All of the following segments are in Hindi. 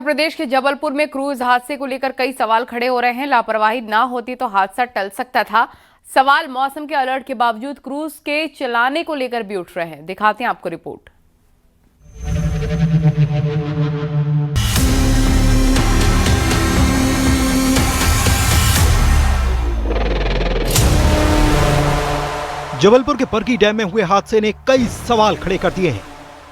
प्रदेश के जबलपुर में क्रूज हादसे को लेकर कई सवाल खड़े हो रहे हैं। लापरवाही ना होती तो हादसा टल सकता था। सवाल मौसम के अलर्ट के बावजूद क्रूज के चलाने को लेकर भी उठ रहे हैं। दिखाते हैं आपको रिपोर्ट। जबलपुर के बरगी डैम में हुए हादसे ने कई सवाल खड़े कर दिए हैं।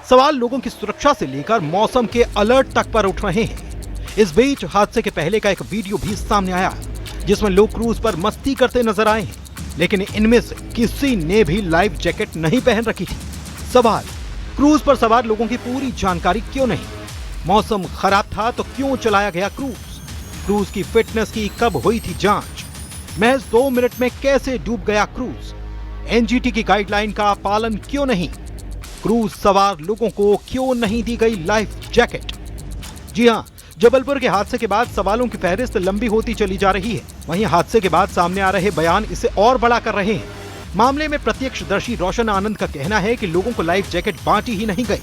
सवाल लोगों की सुरक्षा से लेकर मौसम के अलर्ट तक पर उठ रहे हैं। इस बीच हादसे के पहले का एक वीडियो भी सामने आया जिसमें लोग क्रूज पर मस्ती करते नजर आए हैं, लेकिन इनमें से किसी ने भी लाइफ जैकेट नहीं पहन रखी थी। सवाल, क्रूज पर सवार लोगों की पूरी जानकारी क्यों नहीं? मौसम खराब था तो क्यों चलाया गया क्रूज? क्रूज की फिटनेस की कब हुई थी जांच? महज 2 मिनट में कैसे डूब गया क्रूज? एनजीटी की गाइडलाइन का पालन क्यों नहीं? क्रूज सवार लोगों को क्यों नहीं दी गई लाइफ जैकेट? जी हां, जबलपुर के हादसे के बाद सवालों की फहरिस्त लंबी होती चली जा रही है। वहीं हादसे के बाद सामने आ रहे बयान इसे और बड़ा कर रहे हैं। मामले में प्रत्यक्षदर्शी रोशन आनंद का कहना है कि लोगों को लाइफ जैकेट बांटी ही नहीं गई।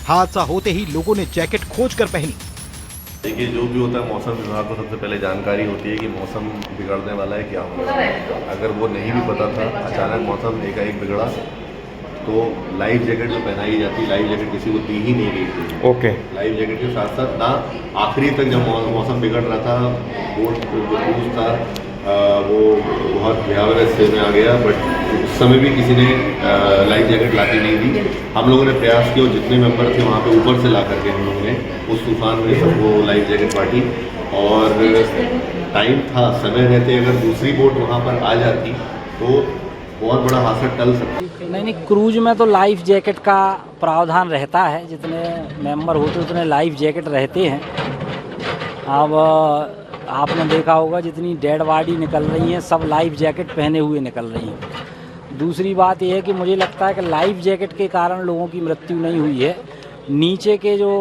हादसा होते ही लोगों ने जैकेट खोज कर पहनी। देखिए, जो भी होता है मौसम विभाग को सबसे पहले जानकारी होती है कि मौसम बिगड़ने वाला है, क्या होगा। अगर वो नहीं भी पता था, अचानक मौसम एकाएक बिगड़ा तो लाइफ जैकेट जो पहनाई जाती, लाइफ जैकेट किसी को दी ही नहीं गई थी। ओके। लाइफ जैकेट के साथ साथ ना आखिरी तक जब मौसम बिगड़ रहा था, बोट जो क्रूज था वो बहुत भयावह स्थिति में आ गया, बट उस समय भी किसी ने लाइफ जैकेट लाती नहीं दी। हम लोगों ने प्रयास किया और जितने मेंबर थे वहाँ पे ऊपर से ला करके हम लोगों ने उस तूफान में सबको लाइफ जैकेट बांटी। और टाइम था, समय रहते अगर दूसरी बोट वहाँ पर आ जाती तो बहुत बड़ा हादसा टल सकता। नहीं, क्रूज में तो लाइफ जैकेट का प्रावधान रहता है। जितने मेंबर होते उतने लाइफ जैकेट रहते हैं। अब आपने देखा होगा जितनी डेड बॉडी निकल रही हैं सब लाइफ जैकेट पहने हुए निकल रही हैं। दूसरी बात यह है कि मुझे लगता है कि लाइफ जैकेट के कारण लोगों की मृत्यु नहीं हुई है। नीचे के जो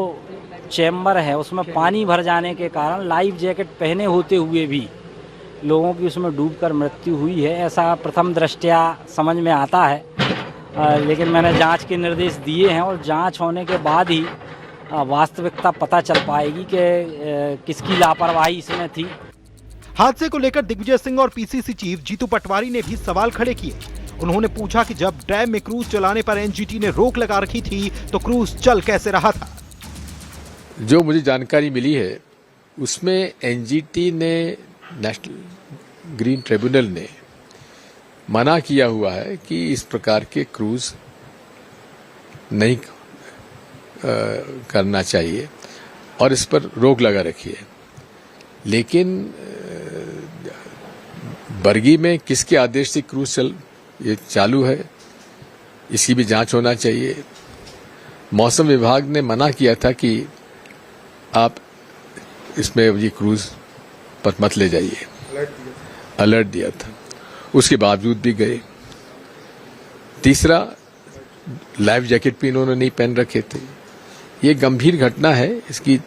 चैम्बर है उसमें पानी भर जाने के कारण लाइफ जैकेट पहने होते हुए भी लोगों की उसमें डूबकर मृत्यु हुई है, ऐसा प्रथम दृष्टया समझ में आता है। लेकिन मैंने जांच के निर्देश दिए हैं और जांच होने के बाद ही वास्तविकता पता चल पाएगी कि किसकी लापरवाही इसमें थी। हादसे को लेकर दिग्विजय सिंह और पीसीसी चीफ जीतू पटवारी ने भी सवाल खड़े किए। उन्होंने पूछा कि जब डैम में क्रूज चलाने पर एनजीटी ने रोक लगा रखी थी तो क्रूज चल कैसे रहा था? जो मुझे जानकारी मिली है उसमें एनजीटी ने, नेशनल ग्रीन ट्रिब्यूनल ने मना किया हुआ है कि इस प्रकार के क्रूज नहीं करना चाहिए और इस पर रोक लगा रखी है। लेकिन बरगी में किसके आदेश से क्रूज ये चालू है, इसकी भी जांच होना चाहिए। मौसम विभाग ने मना किया था कि आप इसमें ये क्रूज पर मत ले जाइए, अलर्ट दिया था, उसके बावजूद भी गए। तीसरा, लाइफ जैकेट भी इन्होंने नहीं पहन रखे थे। ये गंभीर घटना है, इसकी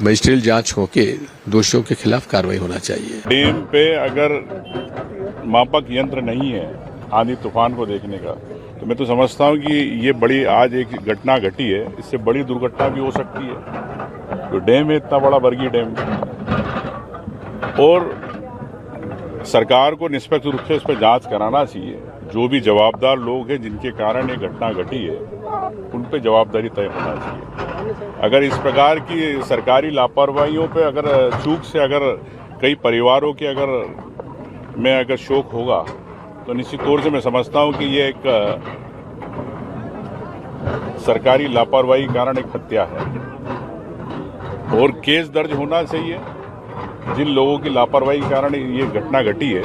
मजिस्ट्रियल जांच होके दोषियों के खिलाफ कार्रवाई होना चाहिए। डैम पे अगर मापक यंत्र नहीं है आंधी तूफान को देखने का, तो मैं तो समझता हूं कि ये बड़ी आज एक घटना घटी है, इससे बड़ी दुर्घटना भी हो सकती है। तो डैम है इतना बड़ा, बरगी डैम, और सरकार को निष्पक्ष रूप से इस पर जांच कराना चाहिए। जो भी जवाबदार लोग हैं जिनके कारण ये घटना घटी है उन पे जवाबदारी तय होना चाहिए। अगर इस प्रकार की सरकारी लापरवाहियों पे अगर चूक से अगर कई परिवारों के अगर शोक होगा तो निश्चित तौर से मैं समझता हूं कि ये एक सरकारी लापरवाही के कारण एक हत्या है और केस दर्ज होना चाहिए जिन लोगों की लापरवाही के कारण ये घटना घटी है।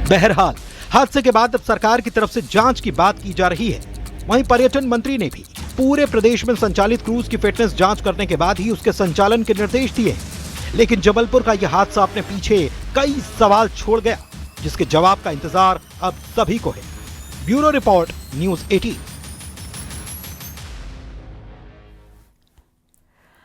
बहरहाल हादसे के बाद अब सरकार की तरफ से जांच की बात की जा रही है। वहीं पर्यटन मंत्री ने भी पूरे प्रदेश में संचालित क्रूज की फिटनेस जांच करने के बाद ही उसके संचालन के निर्देश दिए। लेकिन जबलपुर का यह हादसा अपने पीछे कई सवाल छोड़ गया, जिसके जवाब का इंतजार अब सभी को है। Bureau report, news 18।